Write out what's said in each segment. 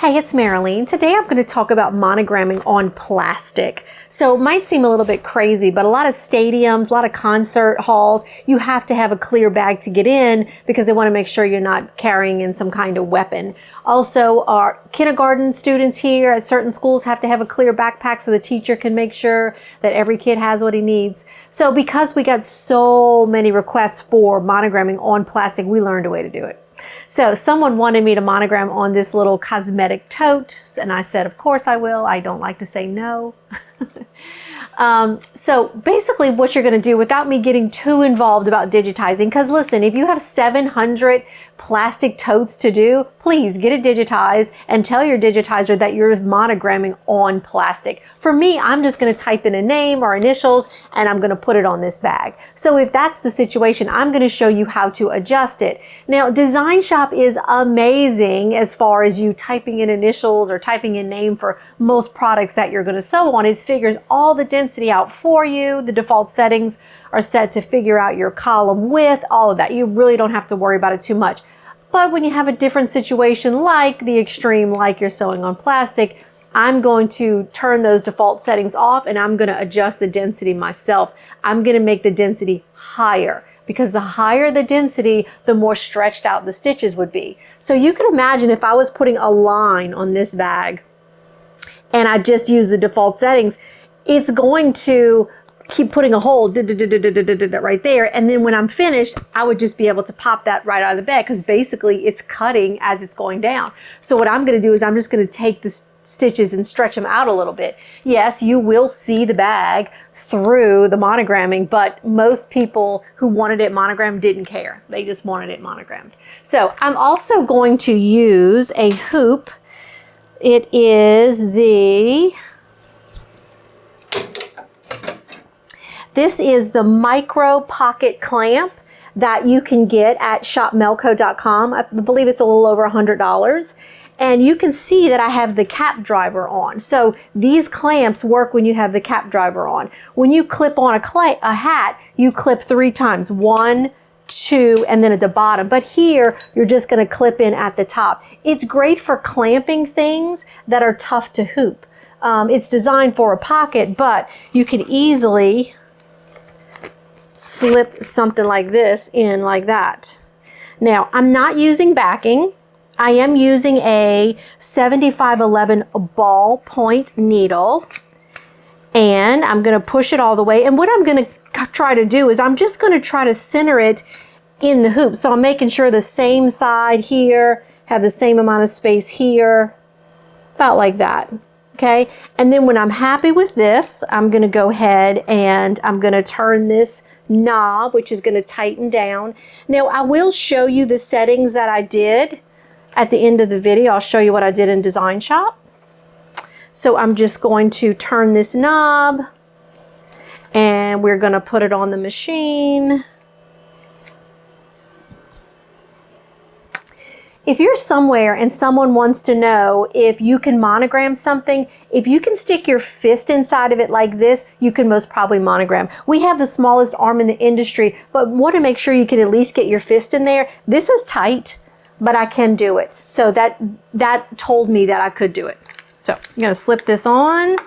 Hey, it's Marilyn. Today I'm going to talk about monogramming on plastic. So it might seem a little bit crazy, but a lot of stadiums, a lot of concert halls, you have to have a clear bag to get in because they want to make sure you're not carrying in some kind of weapon. Also, our kindergarten students here at certain schools have to have a clear backpack so the teacher can make sure that every kid has what he needs. So because we got so many requests for monogramming on plastic, we learned a way to do it. So someone wanted me to monogram on this little cosmetic tote, and I said, of course I will. I don't like to say no. So basically what you're going to do without me getting too involved about digitizing, because listen, if you have 700 plastic totes to do, please get it digitized and tell your digitizer that you're monogramming on plastic. For me, I'm just going to type in a name or initials and I'm going to put it on this bag. So if that's the situation, I'm going to show you how to adjust it. Now, Design Shop is amazing as far as you typing in initials or typing in name for most products that you're going to sew on. It figures all the density out for you. The default settings are set to figure out your column width, all of that. You really don't have to worry about it too much. But when you have a different situation like the extreme, like you're sewing on plastic, I'm going to turn those default settings off and I'm going to adjust the density myself. I'm going to make the density higher because the higher the density, the more stretched out the stitches would be. So you can imagine if I was putting a line on this bag and I just use the default settings, it's going to keep putting a hole right there. And then when I'm finished, I would just be able to pop that right out of the bag because basically it's cutting as it's going down. So what I'm going to do is I'm just going to take the stitches and stretch them out a little bit. Yes, you will see the bag through the monogramming, but most people who wanted it monogrammed didn't care. They just wanted it monogrammed. So I'm also going to use a hoop. It is This is the micro pocket clamp that you can get at shopmelco.com. I believe it's a little over $100. And you can see that I have the cap driver on. So these clamps work when you have the cap driver on. When you clip on a hat, you clip 3 times. 1, 2, and then at the bottom. But here, you're just going to clip in at the top. It's great for clamping things that are tough to hoop. It's designed for a pocket, but you can easily slip something like this in like that. Now, I'm not using backing. I am using a 7511 ball point needle, and I'm going to push it all the way. And what I'm going to try to do is I'm just going to try to center it in the hoop. So I'm making sure the same side here, have the same amount of space here, about like that. Okay, and then when I'm happy with this, I'm going to go ahead and I'm going to turn this knob, which is going to tighten down. Now, I will show you the settings that I did at the end of the video. I'll show you what I did in Design Shop. So I'm just going to turn this knob and we're going to put it on the machine. If you're somewhere and someone wants to know if you can monogram something, if you can stick your fist inside of it like this, you can most probably monogram. We have the smallest arm in the industry, but want to make sure you can at least get your fist in there. This is tight, but I can do it. So that told me that I could do it. So I'm going to slip this on.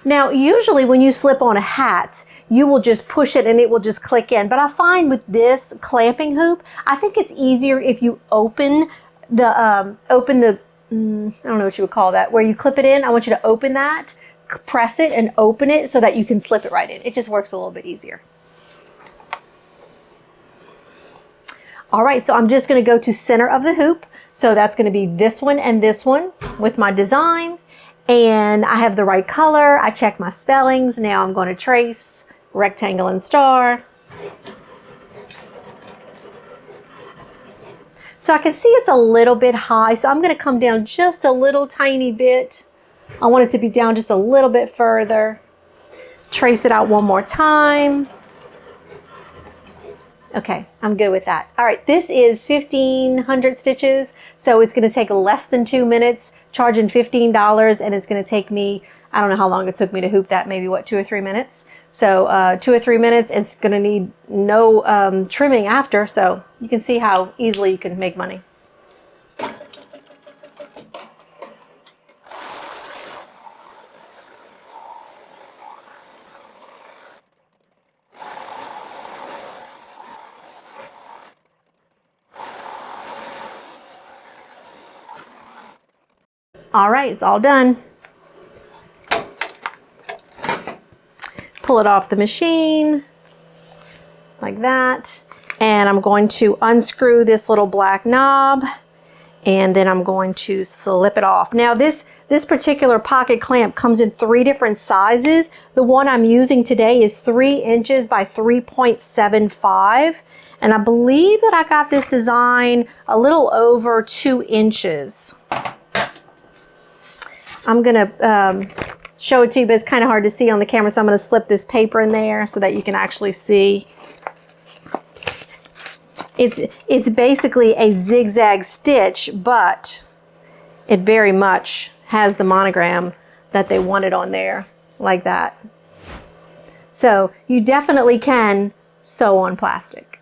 Now, usually when you slip on a hat, you will just push it and it will just click in. But I find with this clamping hoop, I think it's easier if you open the, I don't know what you would call that, where you clip it in. I want you to open that, press it and open it so that you can slip it right in. It just works a little bit easier. All right, so I'm just going to go to center of the hoop. So that's going to be this one and this one with my design. And I have the right color. I check my spellings. Now I'm going to trace rectangle and star. So I can see it's a little bit high. So I'm going to come down just a little tiny bit. I want it to be down just a little bit further. Trace it out one more time. Okay, I'm good with that. All right, this is 1,500 stitches, so it's going to take less than 2 minutes, charging $15, and it's going to take me, I don't know how long it took me to hoop that, maybe what, 2 or 3 minutes? So 2 or 3 minutes, it's going to need no trimming after, so you can see how easily you can make money. All right, it's all done. Pull it off the machine like that. And I'm going to unscrew this little black knob, and then I'm going to slip it off. Now this particular pocket clamp comes in 3 different sizes. The one I'm using today is 3 inches by 3.75. And I believe that I got this design a little over 2 inches. I'm gonna show it to you, but it's kind of hard to see on the camera, so I'm gonna slip this paper in there so that you can actually see. It's basically a zigzag stitch, but it very much has the monogram that they wanted on there, like that. So you definitely can sew on plastic.